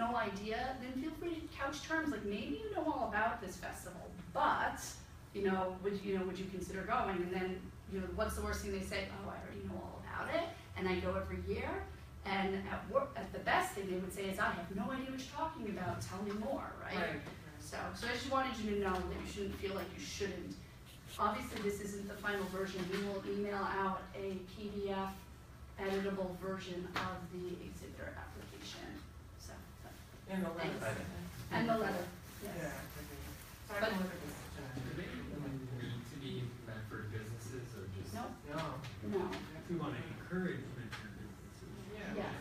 no idea, then feel free to couch terms, like maybe you know all about this festival, but, would you consider going? And then, what's the worst thing they say? Oh, I already know all about it, and I go every year. And at the best thing they would say is, I have no idea what you're talking about, tell me more, right? So I just wanted you to know that you shouldn't feel like you shouldn't. Obviously, this isn't the final version. We will email out a PDF editable version of the exhibitor application. So, and the letter. And the letter, yes. Yeah. So I don't look at this. Do they need to be Medford businesses or just? No. No. We want to encourage Medford businesses. Yeah. Yes.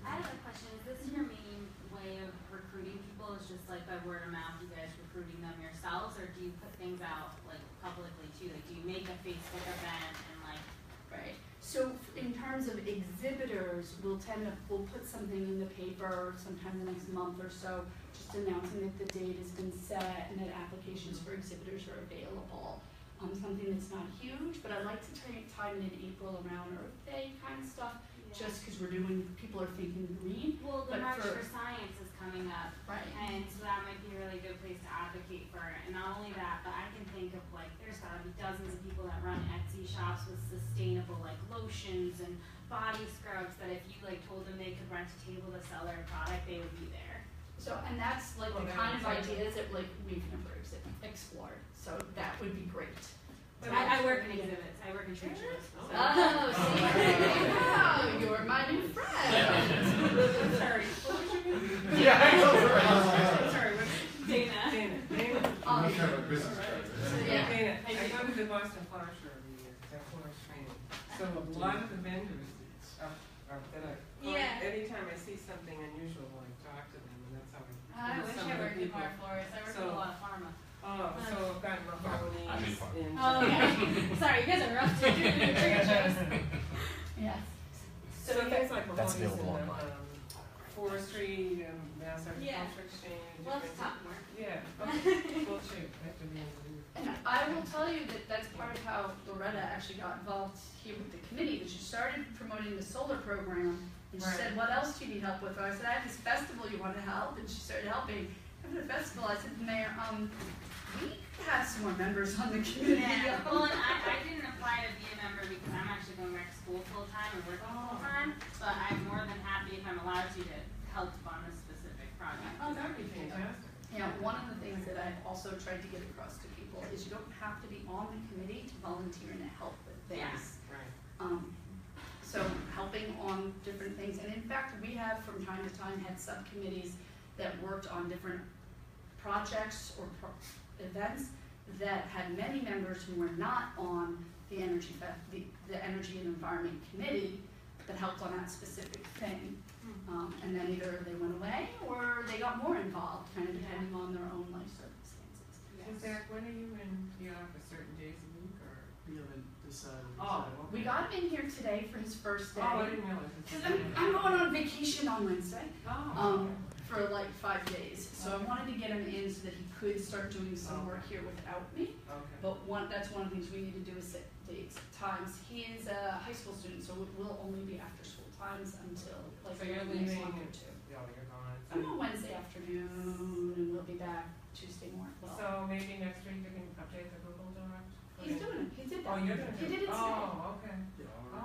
I have a question. Is this your main way of recruiting people? It's just like by word of mouth, you guys recruiting them yourselves, or do you put things out like publicly too? Like, do you make a Facebook event and like? Right. So in terms of exhibitors, we'll put something in the paper sometime in the next month or so, just announcing that the date has been set and that applications for exhibitors are available. Something that's not huge, but I like to time it in April around Earth Day kind of stuff, just because people are thinking green. Well, the March for Science is coming up, right? And so that might be a really good place to advocate for it. And not only that, but I can think of there's gotta be dozens of people that run Etsy shops with sustainable lotions and body scrubs that if you told them they could rent a table to sell their product, they would be there. So, and that's the kind of ideas that we've never explored. So that would be great. I work in exhibits. I work in trade shows. So. Oh, see, you're my new friend. I'm sorry. What was your name? Yeah, I know. Sorry, Dana. Dana. Yeah. I go to the Boston Flower Show every year because I florist training. So a lot of the vendors anytime I see something unusual, I talk to them, and that's how I wish I worked in our florists. I work with a lot of pharma. Oh, so I've got mahogany and sorry, you guys are rough to do trade shows. Yes. So things like mahogany and forestry, mass agriculture exchange. Well, let's talk more. Yeah. Okay. Cool too. And I will tell you that that's part of how Loretta actually got involved here with the committee. She started promoting the solar program, and she said, "What else do you need help with?" And I said, "I have this festival you want to help," and she started helping. After the festival, I said, "Mayor, we have some more members on the committee." Yeah. Well, and I didn't apply to be a member because I'm actually going back to school full time and working full time. But I'm more than happy if I'm allowed to help on a specific project. Oh, that would be fantastic. One of the things that I've also tried to get across to people is you don't have to be on the committee to volunteer and to help with things. Yeah. Right. So helping on different things, and in fact, we have from time to time had subcommittees that worked on different projects or events that had many members who were not on the energy and environment committee that helped on that specific thing. And then either they went away or they got more involved, kind of depending on their own life circumstances. So Zach, when are you in the office? Certain days a week, or We haven't decided. We got him in here today for his first day. Oh, I didn't realize. Because I'm going on vacation on Wednesday. Oh. For 5 days. So I wanted to get him in so that he could start doing some work here without me. Okay. But that's one of the things we need to do is set dates, times. He is a high school student, so it will only be after school times until So you're the leaving next month or two. Yeah, you're gone. I'm on Wednesday afternoon, and we'll be back Tuesday morning. So maybe next week you can update the Google Doc? He's doing it. He did that. Oh, you're doing it? He did it today. Oh, okay.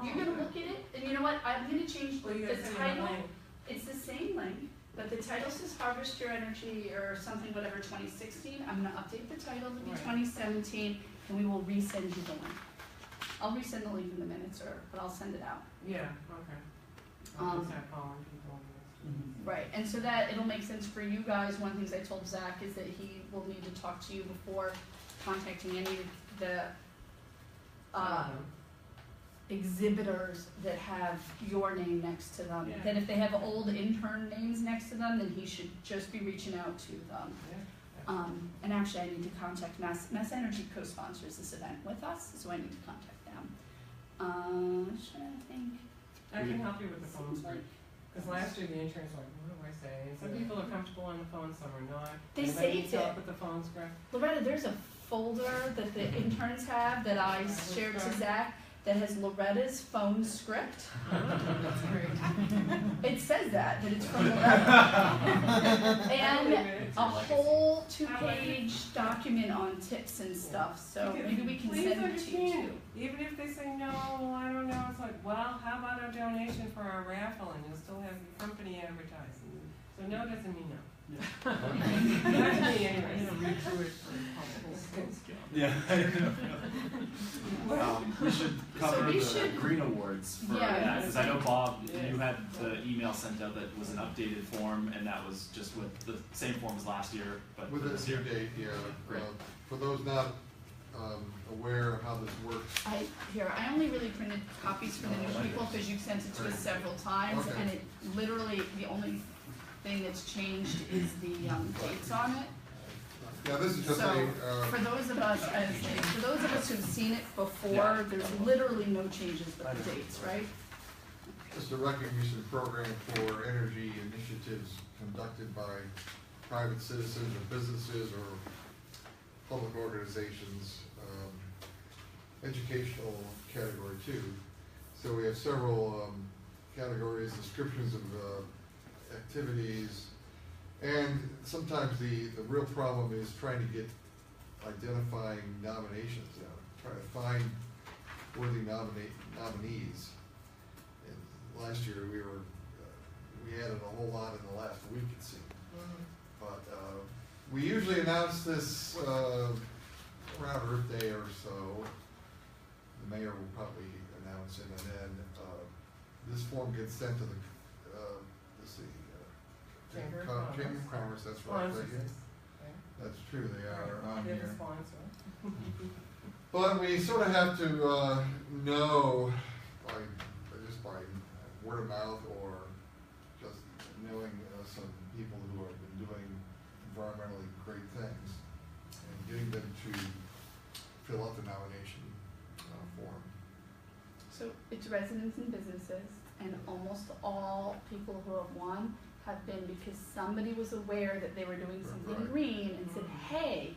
You're going to look at it, and you know what? I'm going to change Well, you the guys send me a title. link. It's the same link, but the title says Harvest Your Energy or something, whatever, 2016. I'm going to update the title to be 2017, and we will resend you the link. I'll resend the link in the minutes, but I'll send it out. Yeah, okay. I'll just have calling people. Right, and so that it'll make sense for you guys. One of the things I told Zach is that he will need to talk to you before contacting any of the exhibitors that have your name next to them. Yeah. Then if they have old intern names next to them, then he should just be reaching out to them. Yeah. And actually I need to contact Mass Energy co-sponsors this event with us, so I need to contact them. I'm trying to think. I can help you with the phone screen. Because last year the interns were like, what do I say? And some people are comfortable on the phone, some are not. They Anybody saved needs help it. with the phone script? Loretta, there's a folder that the interns have that I shared to Zach, that has Loretta's phone script. That's great. It says that it's from Loretta. And a whole 2-page document on tips and stuff, so maybe we can Please send it to you understand, too. even if they say, no, I don't know, it's like, well, how about a donation for our raffle, and you'll still have your company advertising. So no doesn't mean no. Not to me anyway. Read through it. Yeah. We should cover we the should- green awards for Yeah. that, because I know Bob, Yes. you had the email sent out that was an updated form, and that was just with the same form as last year, but With for this this new year. date, yeah. Great. For those not aware of how this works, I only really printed copies for the new people, because you've sent it to us several times, Okay. and it literally, the only thing that's changed is the dates on it. yeah, this is just So, a, for those of us who've seen it before, there's literally no changes but the dates, right? just a recognition program for energy initiatives conducted by private citizens or businesses or public organizations, educational category too. So we have several categories, descriptions of activities, and sometimes the real problem is trying to get identifying nominations out, trying to find worthy nominees. And last year we added a whole lot in the last week, it seemed. But we usually announce this around Earth Day or so. The mayor will probably announce it, and then this form gets sent to the Chamber of Chamber Commerce. of Commerce. That's right. Sponsors. That's true. They are on They're here. the sponsor. But we sort of have to know just by word of mouth or just knowing some people who have been doing environmentally great things and getting them to fill out the nomination form. So it's residents and businesses, and almost all people who have won have been because somebody was aware that they were doing something Right. green and said, hey,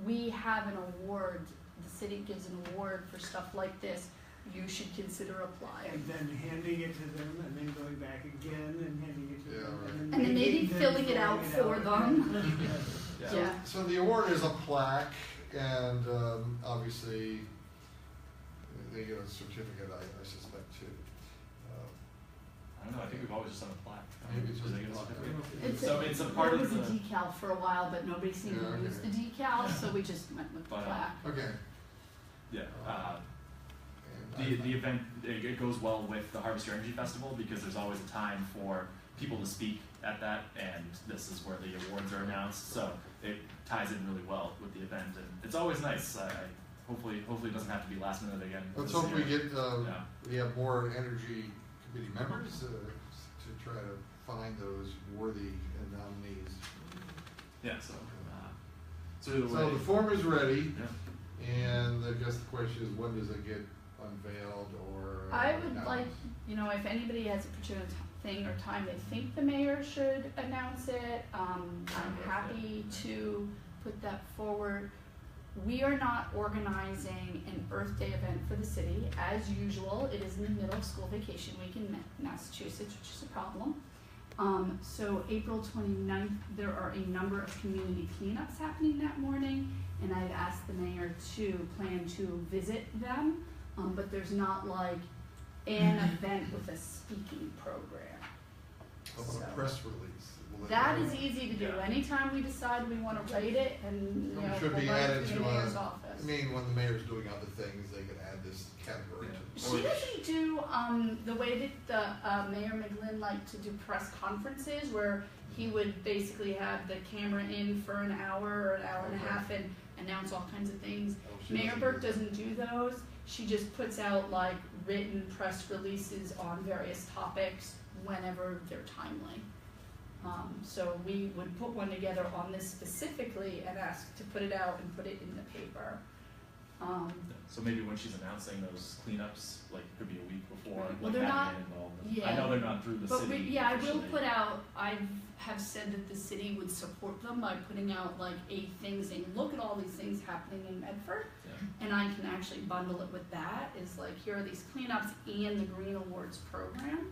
we have an award, the city gives an award for stuff like this, you should consider applying. And then handing it to them, and then going back again and handing it to Yeah, them. right. And then maybe making them filling it out fill for it them. Yeah. Yeah. So the award is a plaque, and obviously they get a certificate, I suspect too. I don't know, I think we've always just done a plaque. Maybe it's Does just it get a a plaque. certificate? It's So it's a part it of was a the, decal for a while, but nobody seemed Yeah, to use the okay. decal, so we just went with the But, plaque. Okay. yeah, And the event, it goes well with the Harvest Your Energy Festival, because there's always a time for people to speak at that, and this is where the awards are announced, so it ties in really well with the event, and it's always nice. Hopefully it doesn't have to be last minute again. let's this hope we year. get, Yeah. we have more energy committee members to try to find those worthy nominees. Yeah, so either way. So the form is ready, Yeah. and I guess the question is, when does it get unveiled or I would announced? like, if anybody has a particular thing or time they think the mayor should announce it, I'm happy to put that forward. We are not organizing an Earth Day event for the city. As usual, it is in the middle of school vacation week in Massachusetts, which is a problem. So April 29th, there are a number of community cleanups happening that morning, and I've asked the mayor to plan to visit them, but there's not like an event with a speaking program. How about a So- press release? Will it That go? is easy to do. Yeah. Anytime we decide we wanna write it and, It we'll should be write it added to to the mayor's I office. mean, when the mayor's doing other things, they can add this category to. She doesn't do, the way that the, Mayor McGlynn liked to do press conferences where he would basically have the camera in for an hour or an hour and a Okay. half and announce all kinds of things. Oh, she Mayor doesn't Burke do that. doesn't do those. She just puts out like written press releases on various topics whenever they're timely. So we would put one together on this specifically and ask to put it out and put it in the paper. So maybe when she's announcing those cleanups, like it could be a week before, Right. Well, like they're not- having it involved. yeah. I know they're not through the But city. yeah, I will officially. put out, I have said that the city would support them by putting out like 8 things, saying, look at all these things happening in Medford. Yeah. And I can actually bundle it with that, is like, here are these cleanups and the Green Awards program,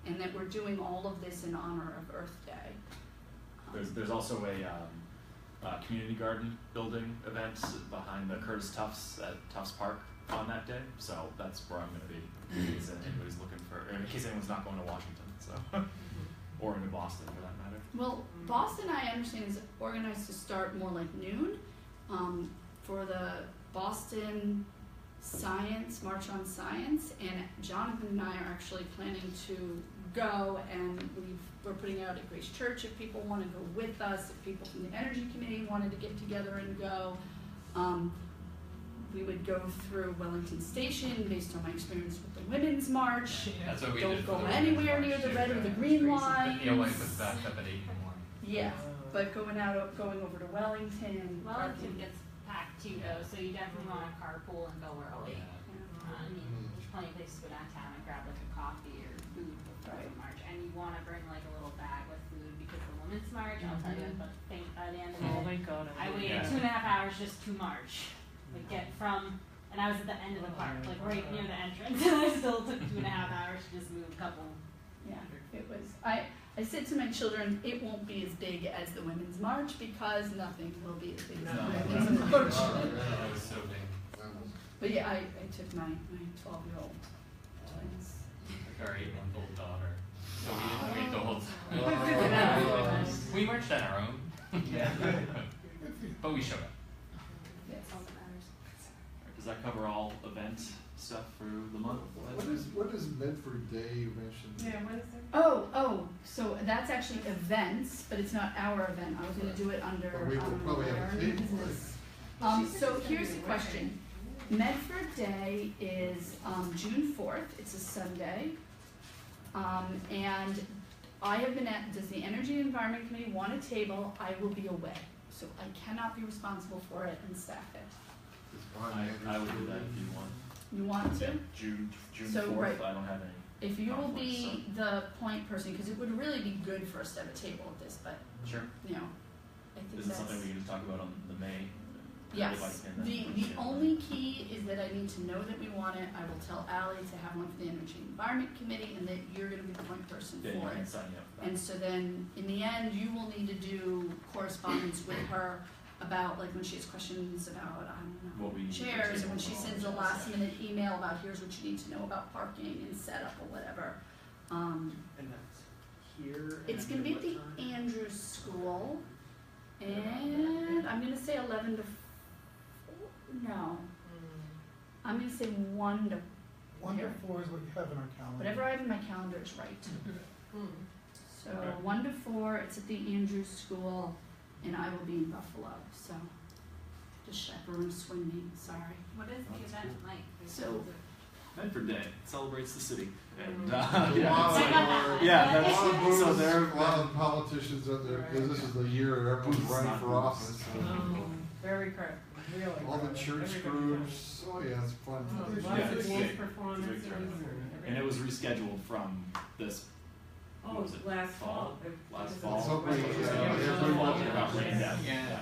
and that we're doing all of this in honor of Earth Day. There's also a community garden building event behind the Curtis Tufts at Tufts Park on that day, so that's where I'm gonna be, in case anybody's looking for, or in case anyone's not going to Washington, so, or into Boston for that matter. Well, Boston, I understand, is organized to start more like noon, for the Boston Science, March on Science, and Jonathan and I are actually planning to go, and we're putting out at Grace Church if people wanna go with us, if people from the Energy Committee wanted to get together and go. We would go through Wellington Station based on my experience with the Women's March. That's what we Don't did for go the anywhere Women's near March, the too, red or the yeah. green But lines. the wife was back up at 8 in the morning. Yeah, but going over to Wellington. Wellington gets packed too though, so you definitely wanna carpool and go early. I mean, there's plenty of places to go downtown and grab like a coffee or food before the march, and you wanna bring like a little bag with food because the Women's March, I'll tell you, but faint by the end of Oh, it. thank God. I waited Yeah. 2.5 hours just to march, like get from, and I was at the end of the park, like right near the entrance, and I still took 2.5 hours to just move a couple. Yeah, it was, I said to my children, it won't be as big as the Women's March because nothing will be as big as No. the Women's March. That was so big. But yeah, I took my 12-year-old twins. Like our 8-month-old daughter. So we didn't wait the whole Oh. time. We marched on our own. Yeah. But we showed up. Yes. That's all that matters. Does that cover all event stuff for the month? What is Medford Day you mentioned? Yeah, Wednesday. So that's actually events, but it's not our event. I was gonna do it under, But we will probably have a our table, business. So here's the question. Medford Day is, June 4th, it's a Sunday. And I have been does the Energy and Environment Committee want a table? I will be away, so I cannot be responsible for it and staff it. Is Ron I would do Andrews that if you want. You want to? Yeah, June So, 4th, right. I don't have any. If you will be Conflicts, the point person, because it would really be good for us to have a table at this, but, Sure. you know, I think Is it that's. something we can just talk about on the May? Yes, like in the only key is that I need to know that we want it. I will tell Ally to have one for the Energy and Environment Committee, and that you're gonna be the point person Yeah, you for can it. sign me up for that. And so then, in the end, you will need to do correspondence with her about, like, when she has questions about, I don't What we know, need for chairs, and when she table sends a knowledge, last yeah. minute email about here's what you need to know about parking and setup or whatever. And that's here. It's and gonna be at the what time? Andrews School, and I'm gonna say 11 to 4, no, I'm gonna say 1 to, 1 to 4 is what you have in our calendar. whatever I have in my calendar is right. So 1 to 4, it's at the Andrews School, and I will be in Buffalo, so the chaperone swing meet, sorry. What is the event like? So- Medford Day celebrates the city, and A yeah, lot it's of- like, yeah, a lot of that's, booths, so they're a lot of politicians out there, because this is the year everyone's Booths, running not for booths. office. Very correct, really. All the crowded. church Everybody groups, oh yeah, it's fun. comes. Yeah, Lots of it's dance big. performances It's a big and and it was rescheduled from this. Oh, what was it? last fall. Last It fall. was Somebody, right. everybody- About rain down. Yeah.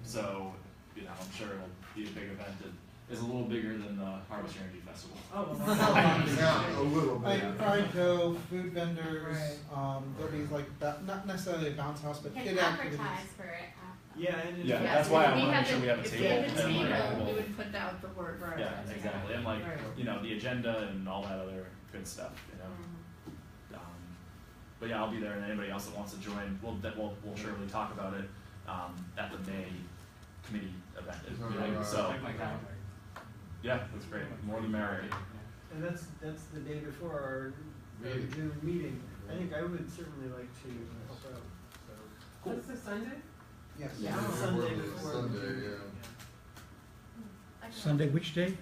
So, you know, I'm sure it'll be a big event that is a little bigger than the Harvest Energy Festival. Oh, Yeah, a little bit. Fried dough, food vendors, Right. there'll be like, not necessarily a bounce house, but You kid can activities. advertise for it. Yeah, and Yeah, Yes, that's why I if we wanna had make sure the- we have a if table. we had a and then table, we we'll- would put out the word for Yeah, exactly, and like, Right. you know, the agenda and all that other good stuff, you know. But yeah, I'll be there, and anybody else that wants to join, we'll surely talk about it, at the May committee event, so, Like my calendar. yeah, that's great, more the merrier. And that's the day before our Meeting. June meeting. I think I would certainly like to help out, so. What's the Sunday? Yes. Yeah. The Sunday before. Sunday, yeah. Sunday, which day?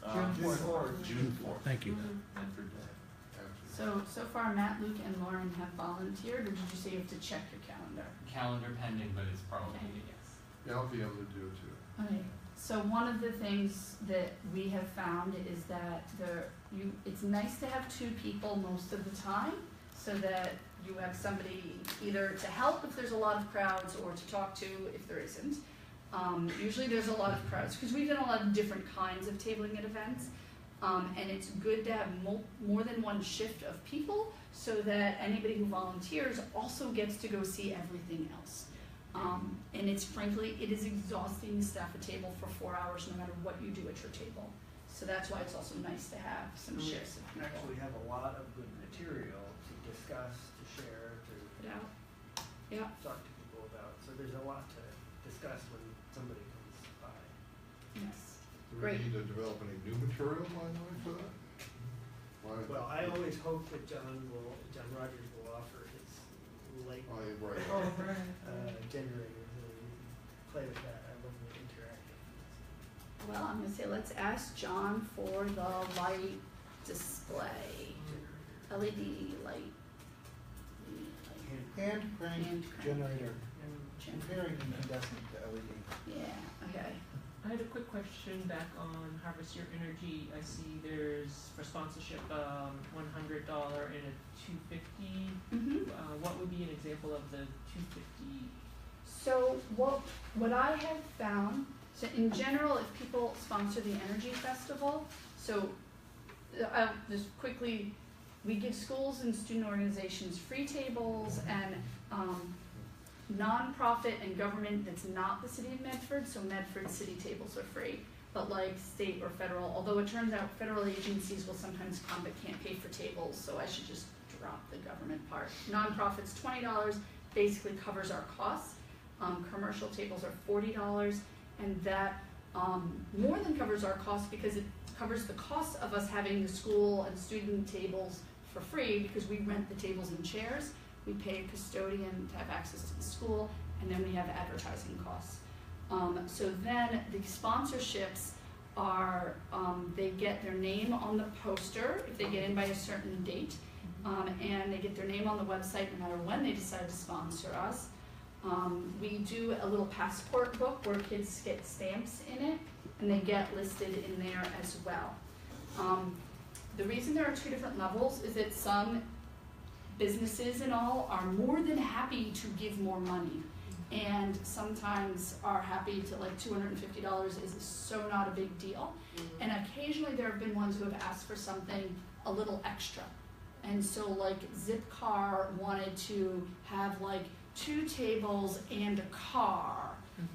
Um, June 4th. June 4th. Thank you. Medford Day. So far, Matt, Luke, and Lauren have volunteered, or did you say you have to check your calendar? Calendar pending, but it's probably a yes. Yeah, I'll be able to do it too. Okay, So one of the things that we have found is that it's nice to have two people most of the time, so that you have somebody either to help if there's a lot of crowds or to talk to if there isn't. Usually there's a lot of crowds because we've done a lot of different kinds of tabling at events, and it's good to have more than one shift of people so that anybody who volunteers also gets to go see everything else. And it's frankly, it is exhausting to staff a table for 4 hours no matter what you do at your table. So that's why it's also nice to have some shifts of people. Actually have a lot of good material to discuss, to share, to Put out. Yeah. talk to people about. So there's a lot to discuss when somebody comes by. Yes. Do we Great. need to develop any new material, by the way, for that? Why? Well, I always hope that John Rogers will offer his late Oh, yeah, right. Oh, right. generators and play with that. I love the interactive. Well, I'm gonna say let's ask John for the light display. LED light. Hand crank Hand crank. generator, Gen- comparing incandescent to LED. Yeah, okay. I had a quick question back on Harvest Your Energy. I see there's for sponsorship $100 and a $250. Mm-hmm. What would be an example of the $250? So what I have found, so in general, if people sponsor the Energy Festival, so I'll just quickly, we give schools and student organizations free tables, and nonprofit and government that's not the city of Medford, so Medford city tables are free, but like state or federal, although it turns out federal agencies will sometimes come but can't pay for tables, so I should just drop the government part. Nonprofits, $20, basically covers our costs. Commercial tables are $40, and that more than covers our costs because it covers the cost of us having the school and student tables for free because we rent the tables and chairs. We pay a custodian to have access to the school, and then we have advertising costs. So then the sponsorships are, they get their name on the poster if they get in by a certain date, and they get their name on the website no matter when they decide to sponsor us. We do a little passport book where kids get stamps in it, and they get listed in there as well. The reason there are two different levels is that some businesses and all are more than happy to give more money, and sometimes are happy to, like, $250 is so not a big deal. And occasionally there have been ones who have asked for something a little extra. And so like Zipcar wanted to have like 2 tables and a car,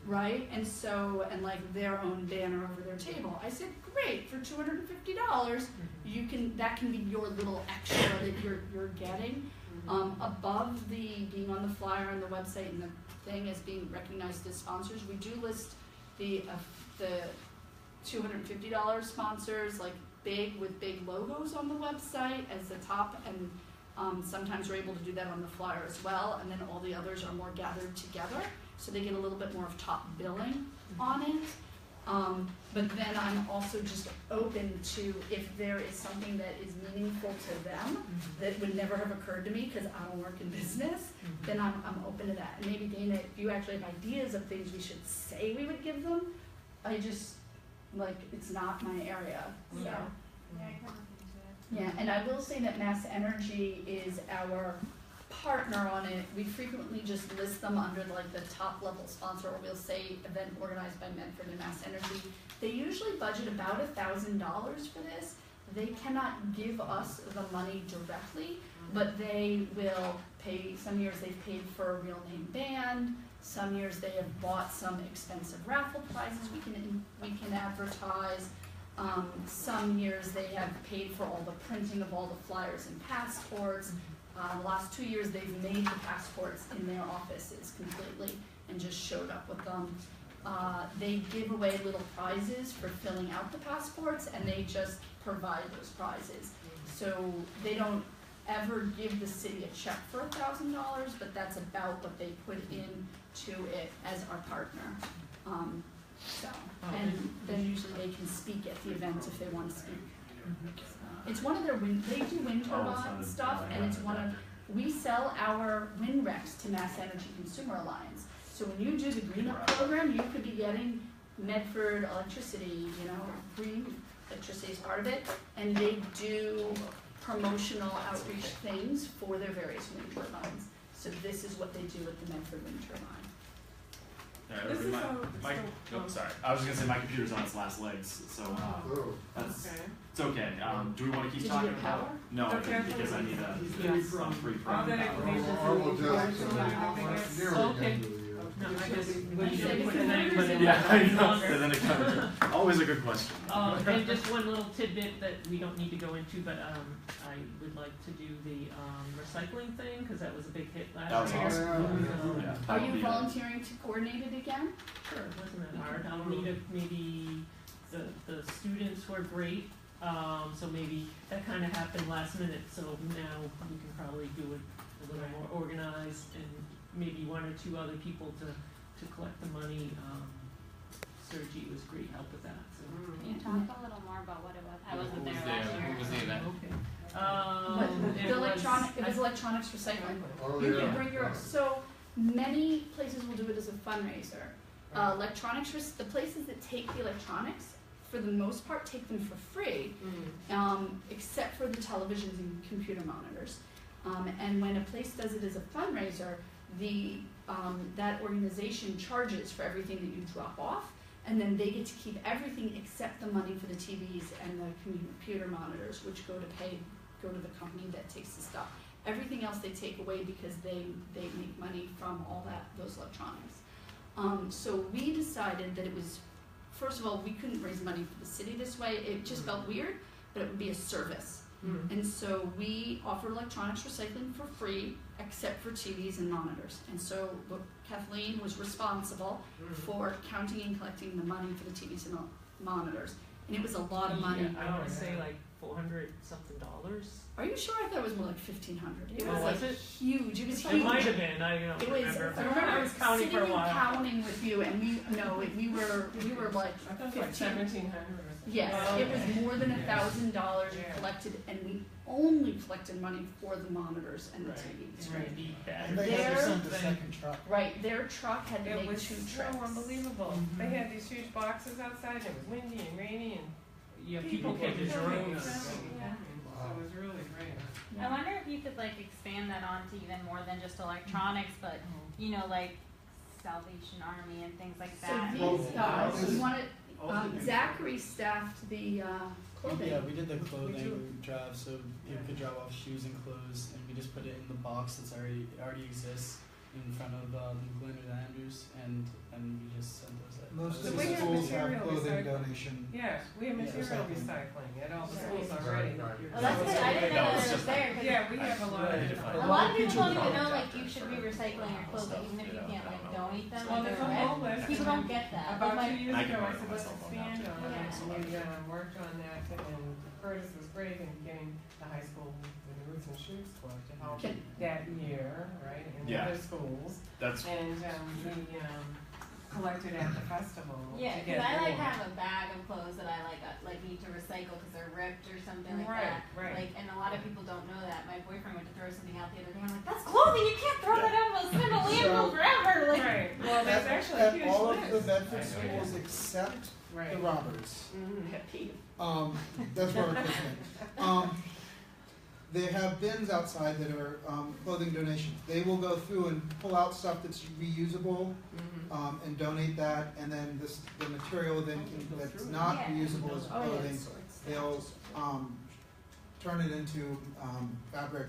right? And so, and like their own banner over their table. I said, great, for $250, you can, that can be your little extra that you're getting. Above the being on the flyer on the website and the thing as being recognized as sponsors, we do list the $250 sponsors, like big with big logos on the website as the top, and sometimes we're able to do that on the flyer as well, and then all the others are more gathered together, so they get a little bit more of top billing on it. But then I'm also just open to, if there is something that is meaningful to them that would never have occurred to me because I don't work in business, then I'm open to that. And maybe Dana, if you actually have ideas of things we should say we would give them, I just, like, it's not my area, so. Yeah, I can look into it. Yeah, and I will say that Mass Energy is our partner on it. We frequently just list them under like the top level sponsor, or we'll say event organized by Medford and Mass Energy. They usually budget about $1,000 for this. They cannot give us the money directly, but they will pay. Some years they've paid for a real name band. Some years they have bought some expensive raffle prizes we can advertise. Some years they have paid for all the printing of all the flyers and passports. The last 2 years they've made the passports in their offices completely and just showed up with them. They give away little prizes for filling out the passports, and they just provide those prizes. So they don't ever give the city a check for $1,000, but that's about what they put into it as our partner. And then usually they can speak at the event if they want to speak. It's one of their they do wind turbine stuff, and it's one of, we sell our wind recs to Mass Energy Consumer Alliance. So when you do the Green Up program, you could be getting Medford Electricity, you know, green electricity is part of it, and they do promotional outreach things for their various wind turbines. So this is what they do with the Medford wind turbine. This is Sorry, I was just gonna say my computer's on its last legs, so Oh, that's Okay. it's okay. Do we want to keep Did you talking get about? power? No, I Okay. think because I need a Yes. free All that program. information. I will just, near the Okay. end of the year. No, I just, Would we you should like put to the know name, but it Yeah, I lasts know. longer. And then it comes. Always a good question. And just one little tidbit that we don't need to go into, but I would like to do the recycling thing, cause that was a big hit last year. That was awesome. So, Yeah, Are that'll you be volunteering to coordinate it again? Sure, it wasn't that hard. I'll need maybe the students were great, so maybe that kinda happened last minute, so now we can probably do it a little more organized and maybe one or two other people to collect the money. Sergi was great help with that, so. Can you talk a little more about what it was? I wasn't there Who last was year. Who was the event? Okay. It was electronics recycling. Oh, You yeah. can bring your, so many places will do it as a fundraiser. The places that take the electronics, for the most part, take them for free, except for the televisions and computer monitors. And when a place does it as a fundraiser, that organization charges for everything that you drop off, and then they get to keep everything except the money for the TVs and the computer monitors, which go to the company that takes the stuff. Everything else they take away because they make money from all those electronics. So we decided that it was, first of all, we couldn't raise money for the city this way. It just felt weird, but it would be a service. And so we offer electronics recycling for free, except for TVs and monitors. And so Kathleen was responsible for counting and collecting the money for the TVs and monitors. And it was a lot of money. Yeah, I wanna say like $400 something. Are you sure? I thought it was more like 1,500. It Oh, was was like it? huge. It was It huge. might have been, I don't It was. remember. I remember I was counting for a sitting and while. counting with you, and we were like I thought it was like 15. 1,700 or something. Yes, Oh, it was okay. more than Yeah. $1,000 Yeah. collected, and we only collected money for the monitors and the Right. TVs. It's Right. gonna be bad. And they had to There- send the second truck. Right, their truck had to It make was 2 so trips. unbelievable. Mhm. They had these huge boxes outside, and it was windy and rainy, and Yeah, people came to just droves. Yeah. So it was really great. I wonder if you could like expand that on to even more than just electronics, but you know, like Salvation Army and things like So that. these guys, This- we wanted, Zachary staffed the clothing. Yeah, we did the clothing drive, so people could drop off shoes and clothes, and we just put it in the box that's already exists in front of Glenn and Andrews, and we just sent those out. Most So of we the have schools material have clothing recycling. donation. Yeah, we have material recycling. recycling at all the Right. schools already. Well, that's good. I didn't know that it was there. 'Cause Yeah, we have a lot of. a lot of people don't even know like you should be recycling your clothes, even if you can't like donate them. Well, Like there's they're a red. whole list. People don't get that. But, About 2 like, years I can ago, I order said, let's myself on expand that. on it, Yeah. and we worked on that, and Curtis was great in getting the high school, the Roots and Shoes Club to help Can- that year, right, in Yeah. other schools. That's And we collected at the festival yeah, to because get I like more. have a bag of clothes that I like need to recycle because they're ripped or something like Right, that. right. Like, and a lot of people don't know that. My boyfriend went to throw something out the other day. I'm like, that's clothing. You can't throw that out. It's gonna landfill forever. Like, Right, well, there's actually a At huge all of the list. Bedford schools except the Right. Roberts. Mhm. That's where our kids went. They have bins outside that are clothing donations. They will go through and pull out stuff that's reusable Mhm. and donate that, and then the material that's not Yeah. reusable as Oh, yeah, clothing, sorts. they'll turn it into fabric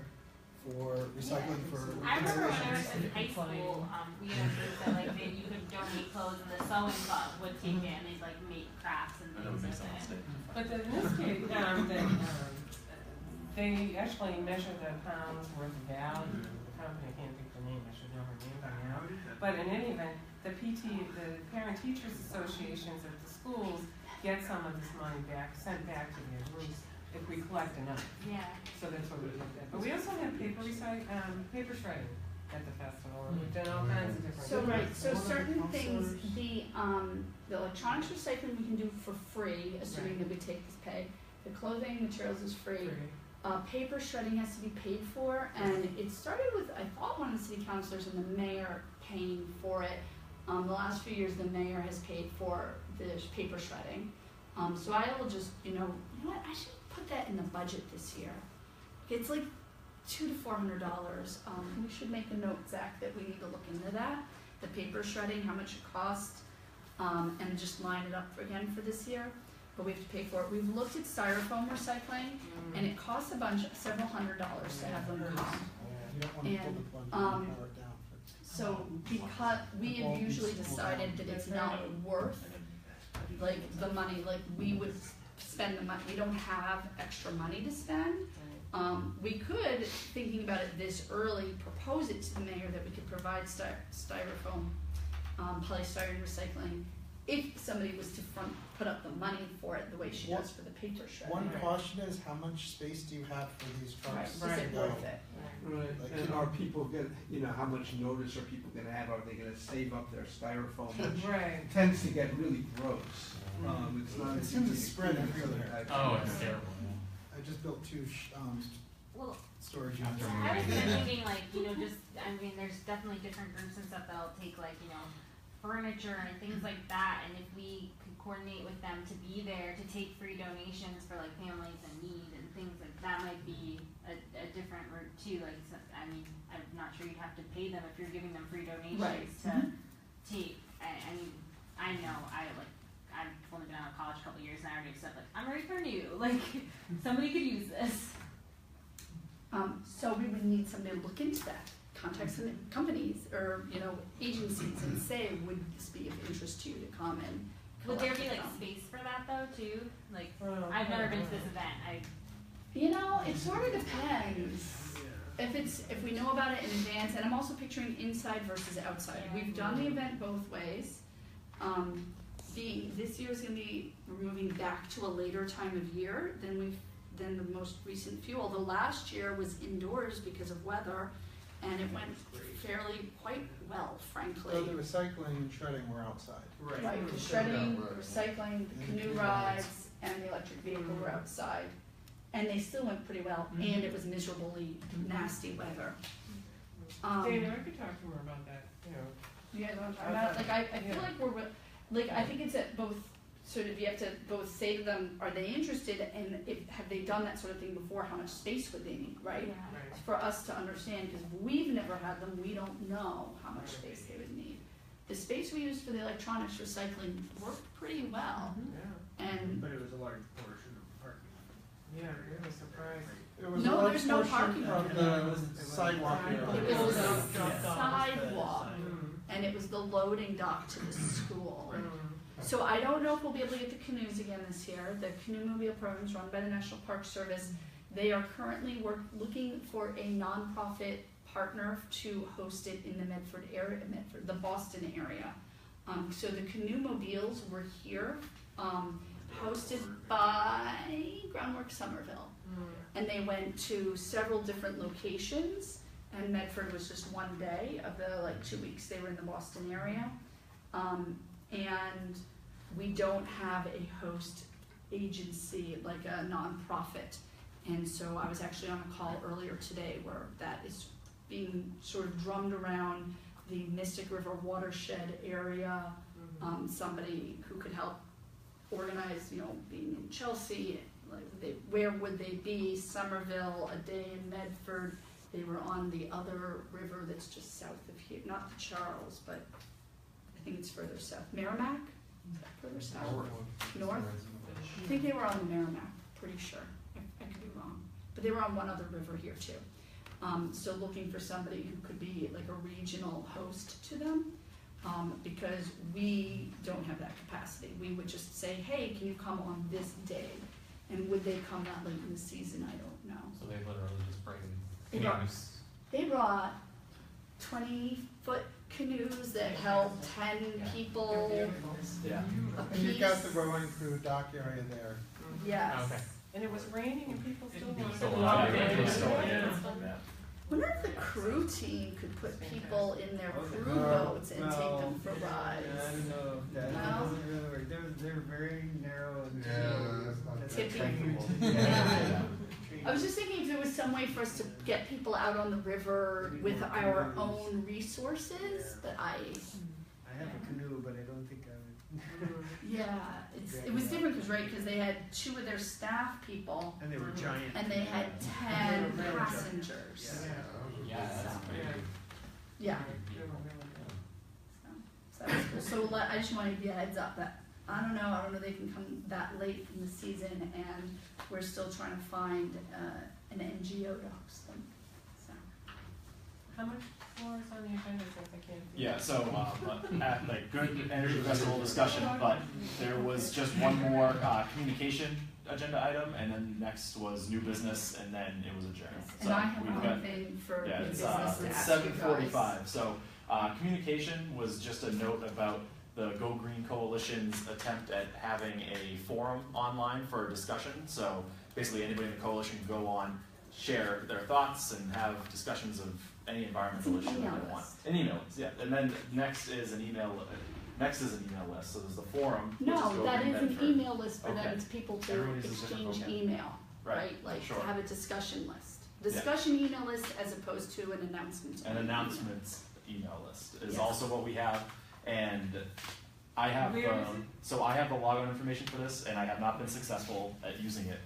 for recycling for I remember when I was conservation. in high school, we had a group that like you could donate clothes and the sewing club would take it and they'd like make crafts and that would make things like sense. that. But in this case, they actually measure the pounds worth of value. The company, I can't think of the name, I should know her name by now. But in any event, the Parent Teachers Associations at the schools get some of this money back, sent back to their groups if we collect enough. Yeah. So that's what we did there. But we also have paper shredding at the festival, and we've done all kinds of different. So right, so One of the certain things, counselors- the electronics recycling we can do for free, assuming that we take this pay. The clothing materials is free. Paper shredding has to be paid for, and it started with, I thought, one of the city councilors and the mayor paying for it. The last few years, the mayor has paid for the paper shredding. So I will just, you know what, I should put that in the budget this year. It's like $200 to $400. We should make a note, Zach, that we need to look into that, the paper shredding, how much it costs, and just line it up again for this year. But we have to pay for it. We've looked at styrofoam recycling, and it costs several $100s to have them come. You don't want to pull the plug, you want to power it down. So because we have usually decided that it's not worth like the money, like we would spend the money, we don't have extra money to spend. We could, thinking about it this early, propose it to the mayor that we could provide styrofoam, polystyrene recycling, if somebody was to put up the money for it the way she does for the paper shred. One caution is, how much space do you have for these trucks? Right, is it worth it? Right, and are people gonna, you know, how much notice are people gonna have? Are they gonna save up their styrofoam, which Right. tends to get really gross? It's not It as tends to easy spread clean as everywhere. other types Oh, of- it's terrible. I just built two Well, storage After units. I was kind of thinking like, you know, just, I mean, there's definitely different groups and stuff that'll take like, you know, furniture and things like that, and if we could coordinate with them to be there to take free donations for like families in need and things like that might be a different route too, like, so, I mean, I'm not sure you'd have to pay them if you're giving them free donations Right. to take, I mean, I know, I've only been out of college a couple years and I already said like, I'm ready for new, like, somebody could use this. So we would need somebody to look into that, contact some companies or, you know, agencies and say, would this be of interest to you to come and Would there be collect like them? space for that though too? Like, Well, I've never been to this event, You know, it sort of depends. If we know about it in advance, and I'm also picturing inside versus outside. We've done the event both ways. This year is gonna be, we're moving back to a later time of year than the most recent few. Although last year was indoors because of weather, and it went fairly quite well, frankly. So the recycling and shredding were outside. Right, the shredding, Yeah, right. recycling, the And canoe canoe rides, and the electric vehicle were outside. And they still went pretty well, and it was miserably nasty weather. Dana, I could talk to her about that, you know. You guys want to talk about it? Like, I feel like like, I think it's at both, sort of, you have to both say to them, are they interested, and have they done that sort of thing before, how much space would they need, right? Right. For us to understand, because we've never had them, we don't know how much space they would need. The space we used for the electronics recycling worked pretty well, Yeah, and But it was a large portion of the parking lot. yeah, really surprised. It was No, a large there's no portion parking of lot. the sidewalk area. it was Dropped the off. sidewalk, Mm. and it was the loading dock to the school. Mm. So I don't know if we'll be able to get the canoes again this year. The canoe mobile program is run by the National Park Service. They are currently looking for a nonprofit partner to host it in the Medford area, the Boston area. So the canoe mobiles were here, hosted by Groundwork Somerville. And they went to several different locations, and Medford was just one day of the 2 weeks they were in the Boston area. And we don't have a host agency, like a nonprofit. And so I was actually on a call earlier today where that is being sort of drummed around the Mystic River watershed area. Somebody who could help organize, being in Chelsea, where would they be? Somerville, a day in Medford. They were on the other river that's just south of here, not the Charles, but I think it's further south. Merrimack? Is that further south? North? I think they were on the Merrimack, pretty sure. I could be wrong. But they were on one other river here too. So looking for somebody who could be like a regional host to them, because we don't have that capacity. We would just say, hey, can you come on this day? And would they come that late in the season? I don't know. So they literally just bring They brought 20-foot canoes that held 10 people Yeah. a And you've got the piece. rowing crew dock area there. Yes. Okay. And it was raining and people still wanted So to a go lot out of there. people still, Yeah. yeah. Wonder if the crew team could put people in their crew No, boats and take them for rides. I don't know, that No? doesn't really work, they're very narrow and. Yeah, that's not Tipping. Yeah. I was just thinking if there was some way for us to get people out on the river with our own resources, but I I have a canoe, but I don't think I would. Yeah, it was different because they had 2 of their staff people And they were giant. and they had 10 passengers. Yeah, that's pretty. Yeah. They were really good. So that was cool. So I just wanted to give you a heads up that I don't know they can come that late in the season, and we're still trying to find an NGO to host them. So How much more is on the agenda since I can't see? Yeah, so, at the good energy festival discussion, but there was just one more, communication agenda item, and then next was new business, and then it was adjourned. and I have one thing for Yeah, new it's, business to it's ask you guys. 7:45, so, communication was just a note about the Go Green Coalition's attempt at having a forum online for discussion, so basically anybody in the coalition can go on, share their thoughts, and have discussions of any environmental It's an issue that email they want. list. An email list, yeah, and then next is an email list, so there's the forum, which is No, Go that Green is an Medford. email list for them, Okay. it's people to Everyone uses different exchange vocab. email, right? Like sure. to have a discussion list. Discussion email list as opposed to an announcement. An announcements email list is Yes. also what we have, and I have, Where is it? so I have the logout information for this, and I have not been successful at using it.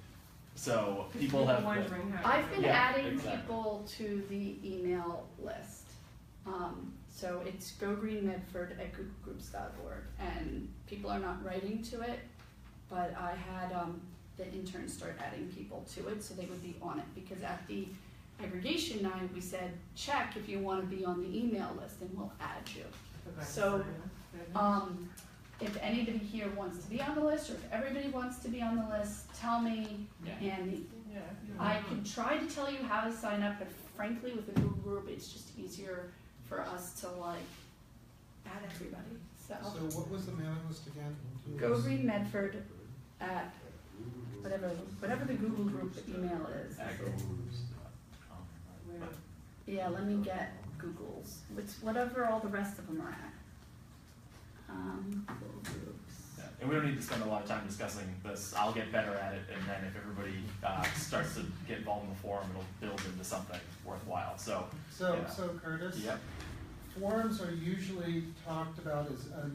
So people have. Wondering how. I've been Yeah, adding exactly. people to the email list. So it's gogreenmedford@googlegroups.org, and people are not writing to it, but I had the interns start adding people to it so they would be on it, because at the aggregation night, we said, check if you wanna be on the email list and we'll add you. So, if anybody here wants to be on the list, or if everybody wants to be on the list, tell me, Yeah. and Yeah. I can try to tell you how to sign up, but frankly, with the Google group, it's just easier for us to like add everybody, So what was the mailing list again? Go Green Medford at whatever the Google group email is. Yeah, let me get Google's, whatever all the rest of them are at. Google groups. Yeah, and we don't need to spend a lot of time discussing this. I'll get better at it, and then if everybody starts to get involved in the forum, it'll build into something worthwhile. So, So, yeah. so Curtis? Yep. Forums are usually talked about as a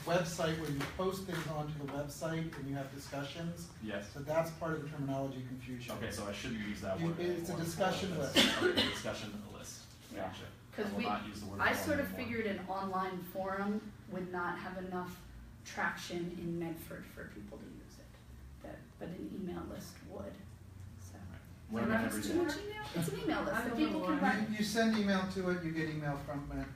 website where you post things onto the website and you have discussions. Yes. So that's part of the terminology confusion. Okay, so I shouldn't use that You- word. it's a anymore. discussion list. Okay, discussion list. Yeah. Gotcha. I 'Cause will not use the word I forum sort of anymore. figured an online forum would not have enough traction in Medford for people to use it, but an email list would, so. What So about that's every too much email? It's an email list I that don't people know can why. run. You send email to it, you get email from it.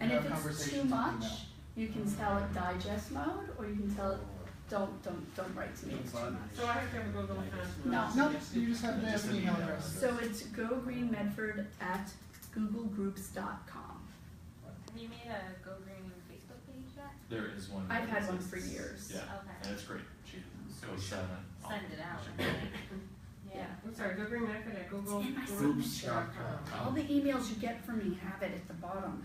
And You if have it's conversations too with much, email. you can tell it digest mode, or you can tell it, don't write to me, it's too much. So I have to have a Google account. No. No, you just have to Just have an an email email. address. So it's gogreenmedford@googlegroups.com. Have you made a Go Green Facebook page yet? There is one. I've that had one exists. for years. Yeah, Okay. and it's great. She goes Send it out. Yeah. I'm sorry, Go Green Medford at Google. It's in my Groups. signature. All the emails you get from me have it at the bottom.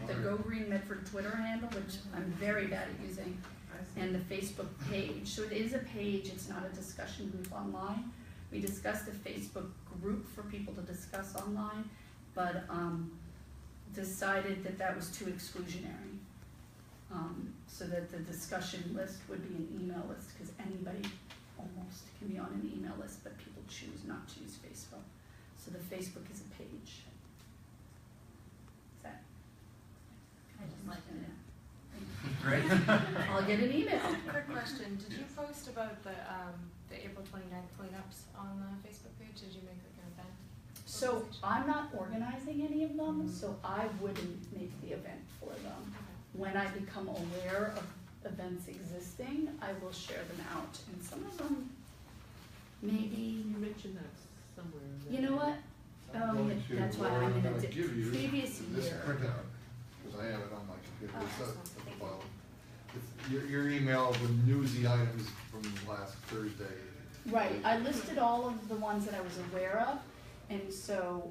The Go Green Medford Twitter handle, which I'm very bad at using, I see. and the Facebook page. So it is a page, it's not a discussion group online. We discussed a Facebook group for people to discuss online, but decided that that was too exclusionary. So that the discussion list would be an email list, because anybody almost can be on an email list, but people choose not to use Facebook. So the Facebook is a page. Is that? I just like it. Great. I'll get an email. Quick question, did you post about the April 29th cleanups on the Facebook page? Did you make like an event? So I'm not organizing any of them, so I wouldn't make the event for them. When I become aware of events existing, I will share them out, and some of them, maybe, You mentioned that somewhere. in you there. know what? I'm going to, That's why or I'm I'm gonna gonna di- give you previous this year. printout, because I have it on my computer, Oh, it's at excellent. the Thank you. bottom. It's your email with newsy items from last Thursday. Right, I listed all of the ones that I was aware of, and so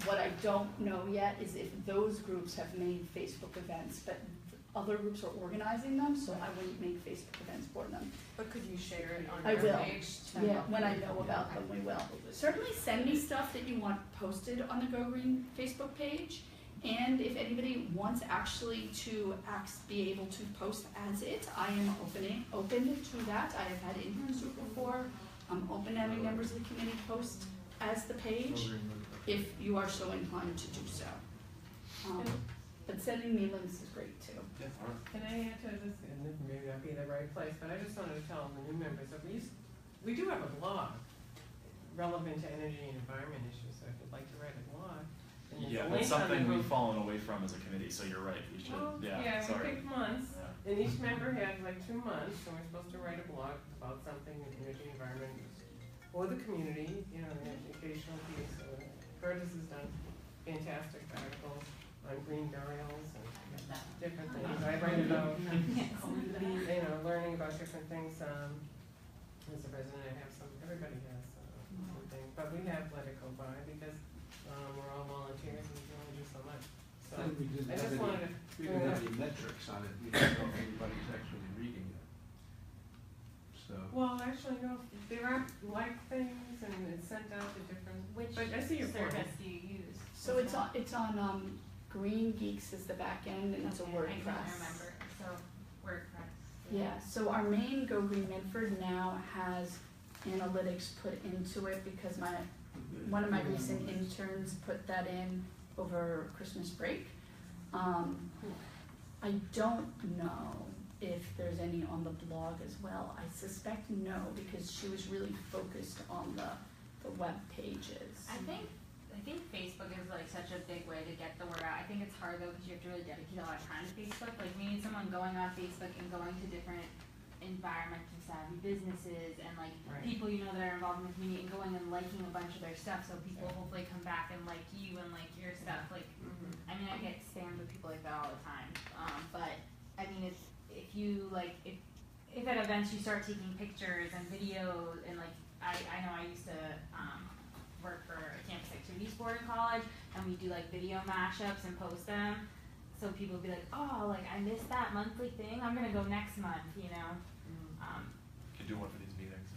what I don't know yet is if those groups have made Facebook events, but other groups are organizing them, so I wouldn't make Facebook events for them. But could you share it on I your will. page? Yeah, when I know about them, we will. Certainly send me stuff that you want posted on the Go Green Facebook page, and if anybody wants actually to be able to post as it, I am open to that. I have had interns do it before. I'm open to having members of the committee post as the page, if you are so inclined to do so. But sending me links is great too. Can I add to this, and this may not be the right place, but I just wanted to tell the new members that we do have a blog relevant to energy and environment issues, so if you'd like to write a blog. then there's Yeah, a that's link on the something we've group. fallen away from as a committee, so you're right, we should, Well, yeah, we sorry. picked months, Yeah. and each member had like 2 months, and we're supposed to write a blog about something in energy, environment, or the community, you know, an educational piece. Curtis has done fantastic articles on green burials and different things. I write about, you know, learning about different things. As a president, I have some, everybody has some things, but we have let it go by because we're all volunteers and we can only do so much. So And we didn't I have just any- wanted to. We didn't have any metrics on it, we didn't know if anybody's actually reading it. So, Well, actually, no, there are like things and it's sent out to different, Which but I see your point. service do you use? So it's on Green Geeks is the back end, and it's a Okay, WordPress. I can't remember, so WordPress. Yeah, so our main Go Green Medford now has analytics put into it because one of my recent interns put that in over Christmas break. I don't know if there's any on the blog as well. I suspect no, because she was really focused on the web pages. I think Facebook is like such a big way to get the word out. I think it's hard though because you have to really dedicate a lot of time to Facebook. Like we need someone going on Facebook and going to different environmentally savvy businesses and like Right. people you know that are involved in the community and going and liking a bunch of their stuff so people hopefully come back and like you and like your stuff. Like I mean I get spammed with people like that all the time. But I mean if you like if at events you start taking pictures and videos and like I know I used to work for a campus activities board in college and we do like video mashups and post them so people would be like, oh, like I missed that monthly thing, I'm gonna go next month, you know. Could do one for these meetings.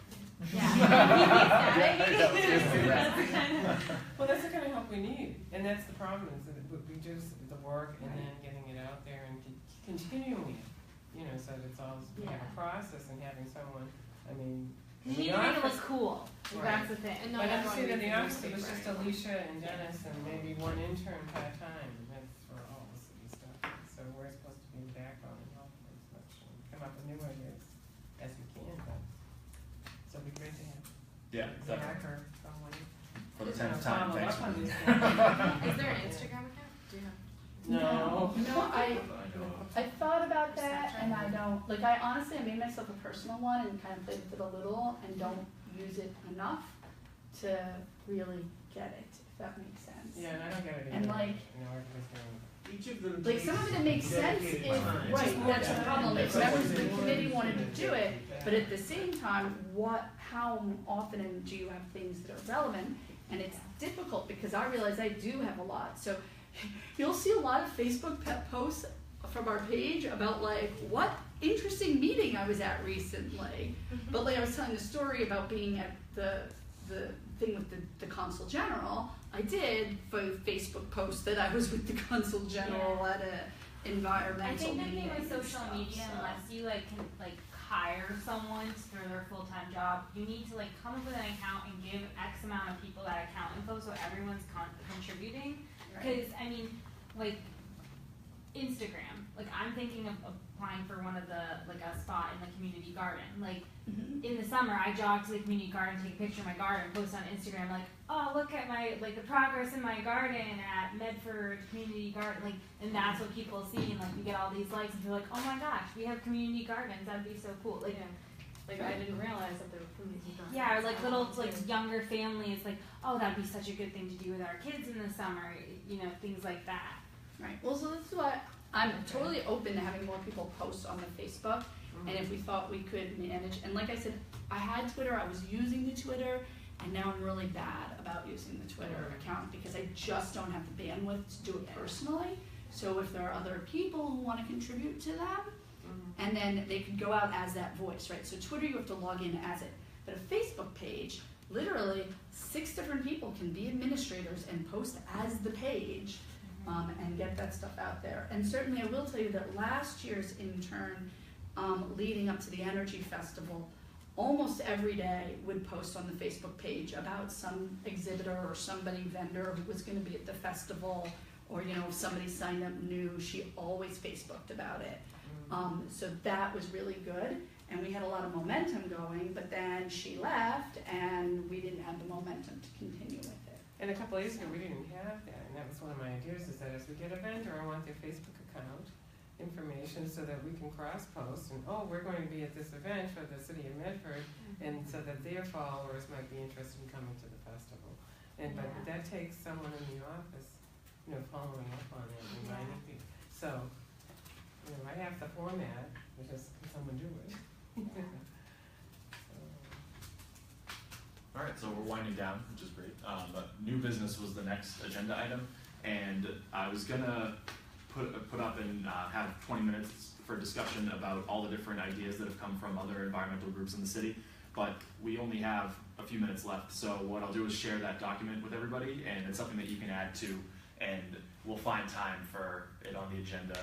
Well, that's the kind of help we need, and that's the problem, is that we do the work and then getting it out there and continuing it, you know, so that it's all, we have a process and having someone, I mean. You need to make it look cool, Right. that's the thing. And But not I'm everyone saying that reads the the office, it was just newspaper. Alicia and Dennis and maybe one intern part-time, and that's for all the city stuff. So we're supposed to be the backbone and help as much and come up with new ideas as we can, but, so it'd be great to have. Yeah, definitely. Or someone. For the who's gonna 10th time, follow thanks up for on this. these things. Is there an Instagram account? Do you have? No. I thought about that and I don't, like I honestly, I made myself a personal one and kind of played with it a little and don't use it enough to really get it, if that makes sense. Yeah, and I don't get it either. And like, You know, everybody's doing. Each of them like some of it makes sense dedicated if, time. right, that's the Yeah. problem, if Yeah. members of the committee wanted to do it, but at the same time, how often do you have things that are relevant? And it's difficult because I realize I do have a lot, so you'll see a lot of Facebook posts from our page about like, what interesting meeting I was at recently. But like I was telling a story about being at the thing with the Consul General, I did Facebook post that I was with the Consul General at a environmental I think the meeting. thing with and social stuff, media, so. unless you like can like hire someone for their full-time job, you need to like come up with an account and give X amount of people that account info so everyone's contributing. Because I mean, like Instagram, like I'm thinking of applying for one of the like a spot in the community garden. Like in the summer, I jog to the community garden, take a picture of my garden, post on Instagram, like, oh look at my like the progress in my garden at Medford Community Garden, like, and that's what people see, and like we get all these likes, and they're like, oh my gosh, we have community gardens, that'd be so cool, like. Like I didn't realize that there were community gardens. Yeah, or like little like younger families, like, oh, that'd be such a good thing to do with our kids in the summer, you know, things like that. Right, well, so this is why I'm totally open to having more people post on the Facebook, and if we thought we could manage, and like I said, I had Twitter, I was using the Twitter, and now I'm really bad about using the Twitter account because I just don't have the bandwidth to do it personally. So if there are other people who want to contribute to that, and then they could go out as that voice, right? So Twitter, you have to log in as it. But a Facebook page, literally 6 different people can be administrators and post as the page, and get that stuff out there. And certainly I will tell you that last year's intern, leading up to the Energy Festival, almost every day would post on the Facebook page about some exhibitor or somebody vendor who was going to be at the festival, or you know, if somebody signed up new, she always Facebooked about it. So that was really good, and we had a lot of momentum going, but then she left and we didn't have the momentum to continue with it. And a couple of years ago, we didn't have that, and that was one of my ideas, is that as we get a vendor, I want their Facebook account information so that we can cross-post, and oh, we're going to be at this event for the city of Medford, and so that their followers might be interested in coming to the festival. And but that takes someone in the office, you know, following up on it, reminding people. So, you know, I have the format, but just can someone do it? All right, so we're winding down, which is great. But new business was the next agenda item, and I was gonna put up and have 20 minutes for discussion about all the different ideas that have come from other environmental groups in the city, but we only have a few minutes left. So what I'll do is share that document with everybody, and it's something that you can add to, and we'll find time for it on the agenda.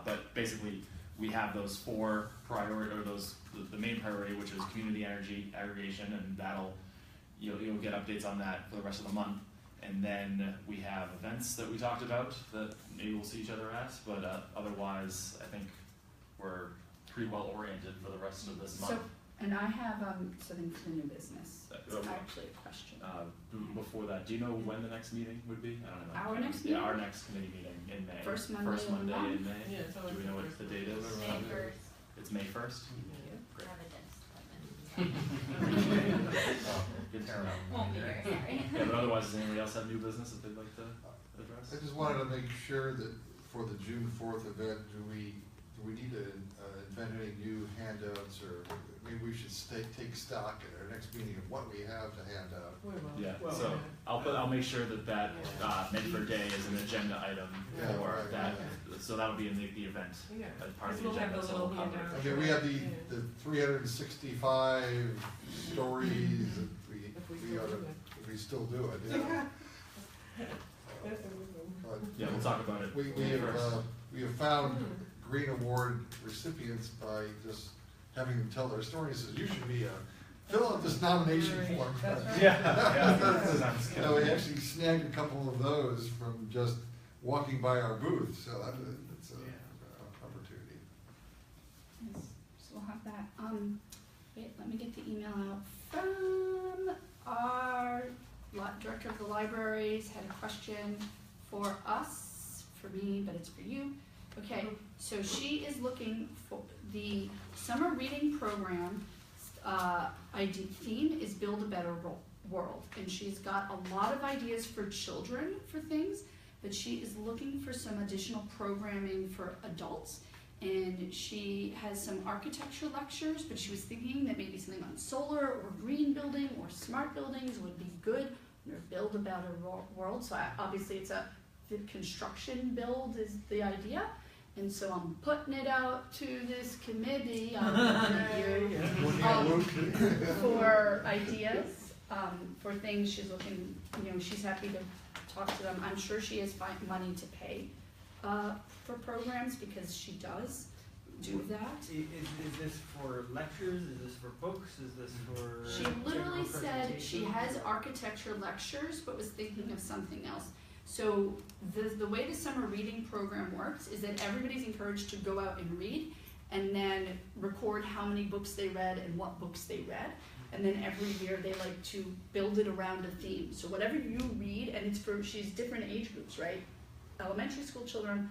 But basically, we have those four priority, or the main priority, which is community energy aggregation, and that'll you'll get updates on that for the rest of the month. And then we have events that we talked about that maybe we'll see each other at, but otherwise I think we're pretty well oriented for the rest of this month. So, and I have something for the new business. It's actually a question. Before that, do you know when the next meeting would be? I don't know. Our next meeting? Yeah, our next committee meeting in May. First Monday in May. Yeah, it's always Do we know what the date is? May 1st. It's May 1st? We're at a dentist Good turnout. Won't be here, sorry. Yeah, but otherwise, does anybody else have new business that they'd like to address? I just wanted to make sure that for the June 4th event, do we need to invent any new handouts, or maybe we should take stock at our next meeting of what we have to hand out? We will. Yeah, Well, so I'll make sure that Medford Day is an agenda item Yeah, for right, that, yeah. So that'll be in the event Yeah. as part of the We'll have agenda, the so little we'll cover handout. it. I mean, we have the 365 stories that we still do it, yeah. But Yeah, we'll talk about it. we have found Green Award recipients by just having them tell their stories. So you should be fill out this nomination form. That's right. Yeah. You know, we actually snagged a couple of those from just walking by our booth, so that's an opportunity. Yes, so we'll have that. Wait, let me get the email out from our director of the libraries. Had a question for us, for me, but it's for you. Okay, so she is looking for the summer reading program. Theme is Build a Better World, and she's got a lot of ideas for children for things, but she is looking for some additional programming for adults. And she has some architecture lectures, but she was thinking that maybe something on solar or green building or smart buildings would be good, or build a better world. So obviously it's the construction build is the idea. And so I'm putting it out to this committee for ideas, for things. She's looking, she's happy to talk to them. I'm sure she has money to pay for programs, because she does do that. Is this for lectures? Is this for books? Is this for? She literally general said she has presentations? architecture lectures, but was thinking of something else. So the way the summer reading program works is that everybody's encouraged to go out and read, and then record how many books they read and what books they read. And then every year they like to build it around a theme. So whatever you read, and it's for, she's different age groups, right? Elementary school children,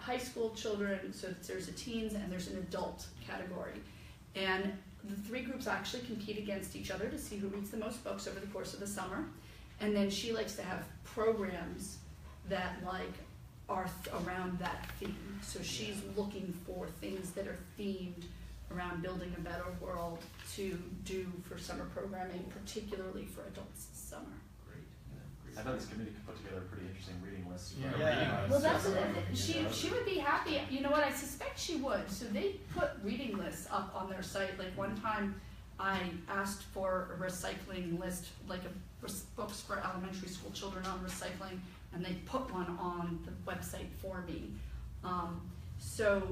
high school children, so there's a teens and there's an adult category. And the three groups actually compete against each other to see who reads the most books over the course of the summer. And then she likes to have programs that are around that theme. So she's looking for things that are themed around building a better world to do for summer programming, particularly for adults this summer. I thought this committee could put together a pretty interesting reading list. Yeah. Well, that's she would be happy. You know what? I suspect she would. So they put reading lists up on their site. Like one time, I asked for a recycling list, like books for elementary school children on recycling, and they put one on the website for me. So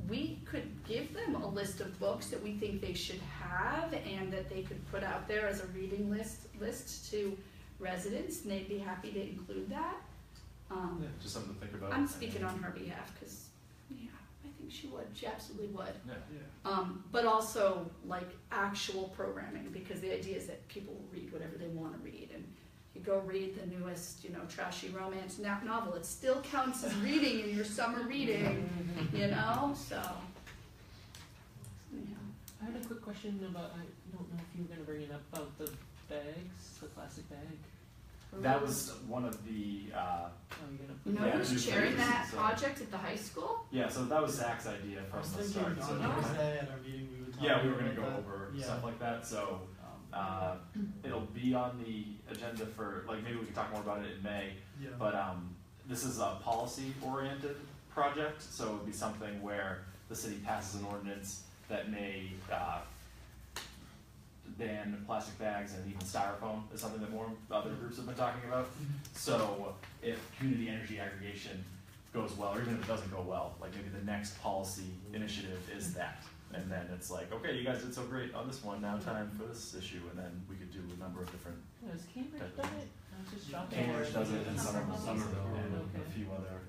we could give them a list of books that we think they should have and that they could put out there as a reading list to residents, and they'd be happy to include that. Yeah, just something to think about. I'm speaking on her behalf, because, yeah, I think she would, she absolutely would. Yeah. But also, like, actual programming, because the idea is that people will read whatever they wanna read, and you go read the newest, you know, trashy romance novel, it still counts as reading in your summer reading, you know, so. Yeah. I had a quick question about, I don't know if you were gonna bring it up, about the bags, the plastic bag. That was one of the, Oh, you're gonna. You know Yeah, who's it's chairing crazy, that so- project at the high school? yeah, so that was Zach's idea I from was the thinking start. on So Thursday at our meeting, we would talk yeah, we were about gonna go that. over Yeah. stuff like that, so, it'll be on the agenda for, like, maybe we can talk more about it in May. Yeah. But this is a policy-oriented project, so it would be something where the city passes an ordinance that may ban plastic bags and even styrofoam is something that more other groups have been talking about. So if community energy aggregation goes well, or even if it doesn't go well, like maybe the next policy initiative is that. And then it's like, okay, you guys did so great on this one, now time for this issue, and then we could do a number of different. Has Cambridge done it? I was just shopping. Cambridge does it, and Somerville. Somerville, and Okay. a few other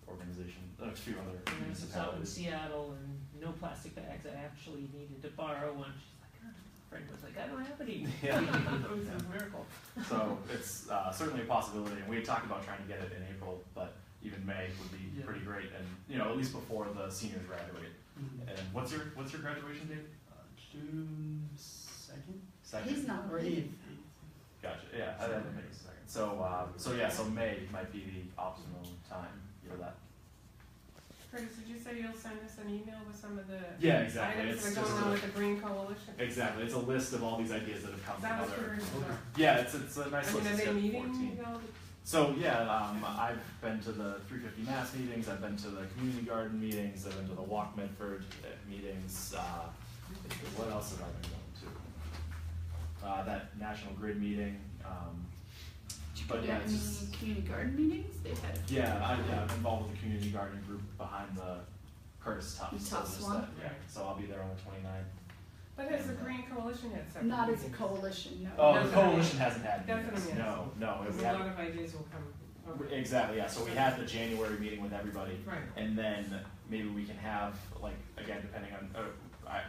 organizations, a few other And I saw in municipalities. Seattle and no plastic bags, I actually needed to borrow one, she's like, oh, my friend was like, I don't have any. Yeah. It was a miracle. So it's certainly a possibility, and we had talked about trying to get it in April, but even May would be Yeah. pretty great, and, you know, at least before the seniors graduate. Mhm. And what's your graduation date? June 2nd? Second? He's not Or ready. 8th. Gotcha, yeah, I didn't make it second. So yeah, so May might be the optimal time for that. Curtis, did you say you'll send us an email with some of the Yeah, exactly. items It's that are going just on a- with the Green Coalition? Exactly, it's a list of all these ideas that have come That from was other. curious about. Yeah, it's a nice I list. mean, are It's they got meeting, 14. you know? So yeah, I've been to the 350 Mass meetings, I've been to the community garden meetings, I've been to the Walk Medford meetings, what else have I been going to? That National Grid meeting, but yeah, it's just, Community garden meetings, they've had. I'm involved with the community garden group behind the Curtis Tufts. The Tufts just one? that- Yeah, so I'll be there on the 29th. But has the Green Coalition had separate Not as a meetings? coalition, no. Oh, That's the what I coalition mean. hasn't had That's what I meetings, mean. no, Because we a had. lot of ideas will come. Okay. Exactly, yeah, so we had the January meeting with everybody, Right. and then maybe we can have, like, again, depending on,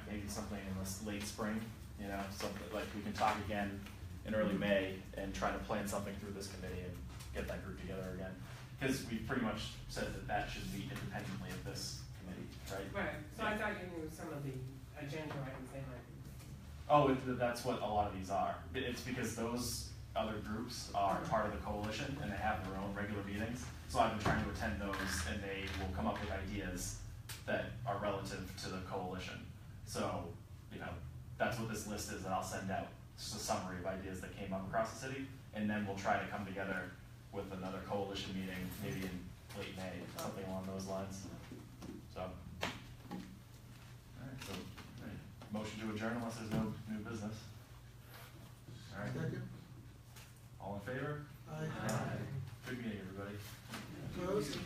maybe something in this late spring, you know, something, like, we can talk again in early May and try to plan something through this committee and get that group together again. Because we pretty much said that that should meet independently of this committee, right? Right, so I thought you knew some of the agenda items they might be. Oh, that's what a lot of these are. It's because those other groups are part of the coalition and they have their own regular meetings. So I've been trying to attend those and they will come up with ideas that are relative to the coalition. So, you know, that's what this list is that I'll send out. Just a summary of ideas that came up across the city, and then we'll try to come together with another coalition meeting, maybe in late May, something along those lines. So, alright, so, motion to adjourn unless there's no new business. Alright, Second? all in favor? Aye. Good meeting, everybody. Opposed?